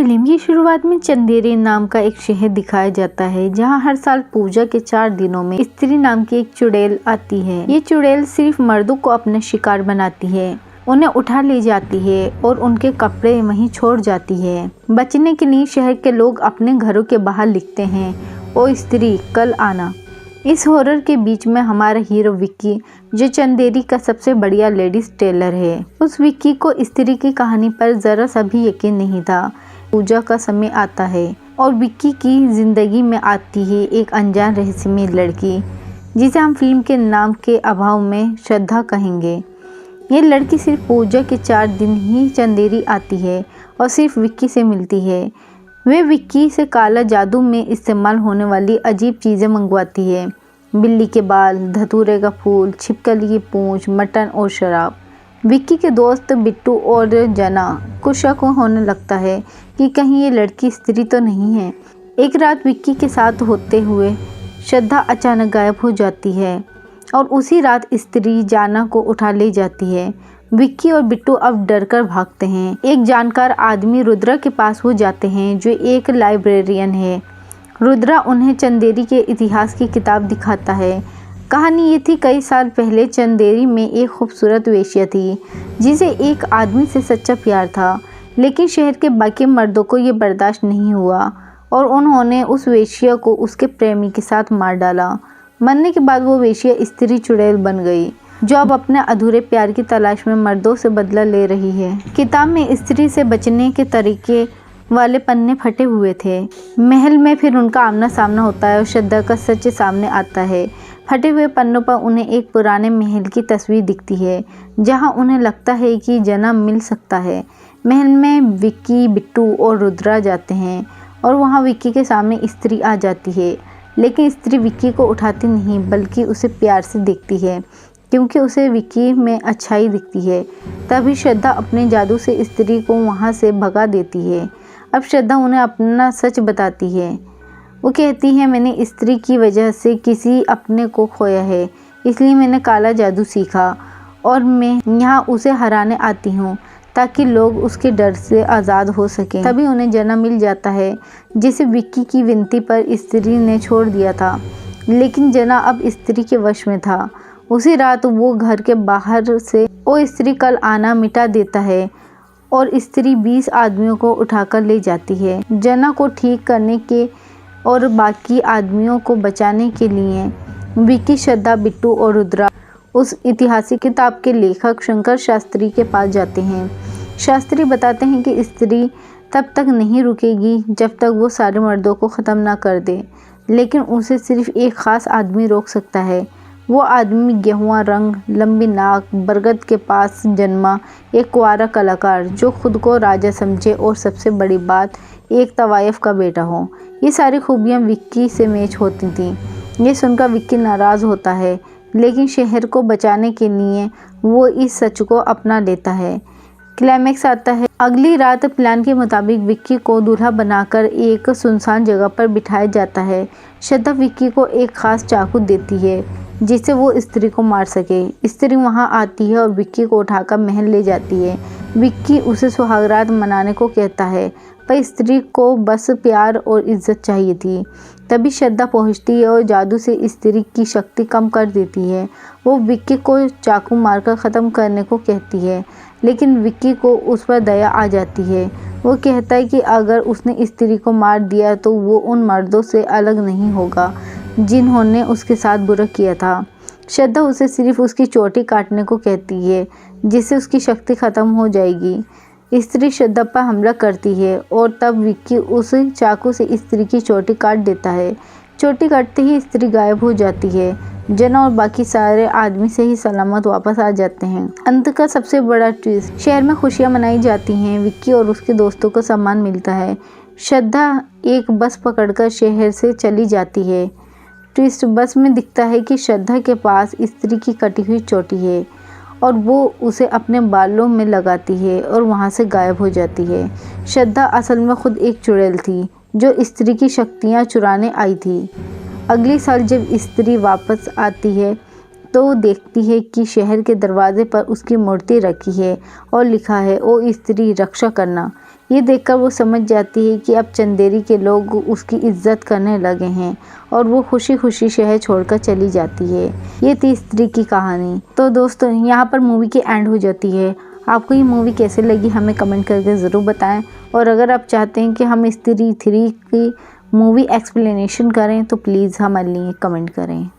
Film की शुरुआत में चंदेरी नाम का एक शहर दिखाया जाता है जहां हर साल पूजा के 4 दिनों में स्त्री नाम की एक चुड़ैल आती है। ये चुड़ैल सिर्फ मर्दों को अपने शिकार बनाती है, उन्हें उठा ले जाती है और उनके कपड़े वहीं छोड़ जाती है। बचने के लिए शहर के लोग अपने घरों के बाहर लिखते हैं, ओ स्त्री कल आना। इस हॉरर के बीच में हमारा हीरो विक्की, जो चंदेरी का सबसे बढ़िया लेडीज टेलर है। उस विक्की को स्त्री की कहानी पर जरा सा भी यकीन नहीं था। पूजा का समय आता है और विक्की की जिंदगी में आती है एक अनजान रहस्यमय लड़की, जिसे हम फिल्म के नाम के अभाव में श्रद्धा कहेंगे। ये लड़की सिर्फ पूजा के 4 दिन ही चंदेरी आती है और सिर्फ विक्की से मिलती है। वे विक्की से काला जादू में इस्तेमाल होने वाली अजीब चीज़ें मंगवाती है। बिल्ली के बाल, धतूरे का फूल, छिपकली की पूंछ, मटन और शराब। विक्की के दोस्त बिट्टू और जना को शक होने लगता है कि कहीं ये लड़की स्त्री तो नहीं है। एक रात विक्की के साथ होते हुए श्रद्धा अचानक गायब हो जाती है और उसी रात स्त्री जाना को उठा ले जाती है। विक्की और बिट्टू अब डरकर भागते हैं। एक जानकार आदमी रुद्रा के पास वो जाते हैं, जो एक लाइब्रेरियन है। रुद्रा उन्हें चंदेरी के इतिहास की किताब दिखाता है। कहानी ये थी, कई साल पहले चंदेरी में एक खूबसूरत वेश्या थी जिसे एक आदमी से सच्चा प्यार था, लेकिन शहर के बाकी मर्दों को ये बर्दाश्त नहीं हुआ और उन्होंने उस वेश्या को उसके प्रेमी के साथ मार डाला। मरने के बाद वो वेश्या स्त्री चुड़ैल बन गई, जो अब अपने अधूरे प्यार की तलाश में मर्दों से बदला ले रही है। किताब में स्त्री से बचने के तरीके वाले पन्ने फटे हुए थे। महल में फिर उनका आमना सामना होता है और श्रद्धा का सच सामने आता है। फटे हुए पन्नों पर उन्हें एक पुराने महल की तस्वीर दिखती है, जहां उन्हें लगता है कि जन्म मिल सकता है। महल में विक्की, बिट्टू और रुद्रा जाते हैं और वहां विक्की के सामने स्त्री आ जाती है, लेकिन स्त्री विक्की को उठाती नहीं बल्कि उसे प्यार से देखती है, क्योंकि उसे विक्की में अच्छाई दिखती है। तभी श्रद्धा अपने जादू से स्त्री को वहां से भगा देती है। अब श्रद्धा उन्हें अपना सच बताती है। वो कहती है, मैंने स्त्री की वजह से किसी अपने को खोया है, इसलिए मैंने काला जादू सीखा और मैं यहाँ उसे हराने आती हूँ ताकि लोग उसके डर से आज़ाद हो सकें। तभी उन्हें जना मिल जाता है, जिसे विक्की की विनती पर स्त्री ने छोड़ दिया था, लेकिन जना अब स्त्री के वश में था। उसी रात वो घर के बाहर से ओ स्त्री कल आना मिटा देता है और स्त्री 20 आदमियों को उठाकर ले जाती है। जना को ठीक करने के और बाकी आदमियों को बचाने के लिए विक्की, श्रद्धा, बिट्टू और रुद्रा उस ऐतिहासिक किताब के लेखक शंकर शास्त्री के पास जाते हैं। शास्त्री बताते हैं कि स्त्री तब तक नहीं रुकेगी जब तक वो सारे मर्दों को ख़त्म ना कर दे, लेकिन उसे सिर्फ एक ख़ास आदमी रोक सकता है। वो आदमी गेहुआ रंग, लंबी नाक, बरगद के पास जन्मा एक कुंवारा कलाकार, जो खुद को राजा समझे और सबसे बड़ी बात, एक तवायफ का बेटा हो। ये सारी खूबियाँ विक्की से मैच होती थीं। ये सुनकर विक्की नाराज़ होता है, लेकिन शहर को बचाने के लिए वो इस सच को अपना लेता है। क्लाइमैक्स आता है। अगली रात प्लान के मुताबिक विक्की को दूल्हा बनाकर एक सुनसान जगह पर बिठाया जाता है। श्रद्धा विक्की को एक खास चाकू देती है जिससे वो स्त्री को मार सके। स्त्री वहां आती है और विक्की को उठाकर महल ले जाती है। विक्की उसे सुहागरात मनाने को कहता है, पर स्त्री को बस प्यार और इज्जत चाहिए थी। तभी श्रद्धा पहुंचती है और जादू से स्त्री की शक्ति कम कर देती है। वो विक्की को चाकू मारकर ख़त्म करने को कहती है, लेकिन विक्की को उस पर दया आ जाती है। वो कहता है कि अगर उसने स्त्री को मार दिया तो वो उन मर्दों से अलग नहीं होगा जिन्होंने उसके साथ बुरा किया था। श्रद्धा उसे सिर्फ उसकी चोटी काटने को कहती है, जिससे उसकी शक्ति ख़त्म हो जाएगी। स्त्री श्रद्धा पर हमला करती है और तब विक्की उस चाकू से स्त्री की चोटी काट देता है। चोटी काटते ही स्त्री गायब हो जाती है। जना और बाकी सारे आदमी से ही सलामत वापस आ जाते हैं। अंत का सबसे बड़ा ट्विस्ट, शहर में खुशियां मनाई जाती हैं। विक्की और उसके दोस्तों को सम्मान मिलता है। श्रद्धा एक बस पकड़कर शहर से चली जाती है। ट्विस्ट, बस में दिखता है कि श्रद्धा के पास स्त्री की कटी हुई चोटी है और वो उसे अपने बालों में लगाती है और वहाँ से गायब हो जाती है। श्रद्धा असल में खुद एक चुड़ैल थी जो स्त्री की शक्तियाँ चुराने आई थी। अगले साल जब स्त्री वापस आती है तो देखती है कि शहर के दरवाजे पर उसकी मूर्ति रखी है और लिखा है, ओ स्त्री रक्षा करना। ये देखकर वो समझ जाती है कि अब चंदेरी के लोग उसकी इज्जत करने लगे हैं और वो खुशी खुशी शहर छोड़कर चली जाती है। ये थी स्त्री की कहानी। तो दोस्तों यहाँ पर मूवी की एंड हो जाती है। आपको ये मूवी कैसे लगी हमें कमेंट करके ज़रूर बताएं। और अगर आप चाहते हैं कि हम स्त्री 3 की मूवी एक्सप्लेनेशन करें तो प्लीज़ हमारे लिए कमेंट करें।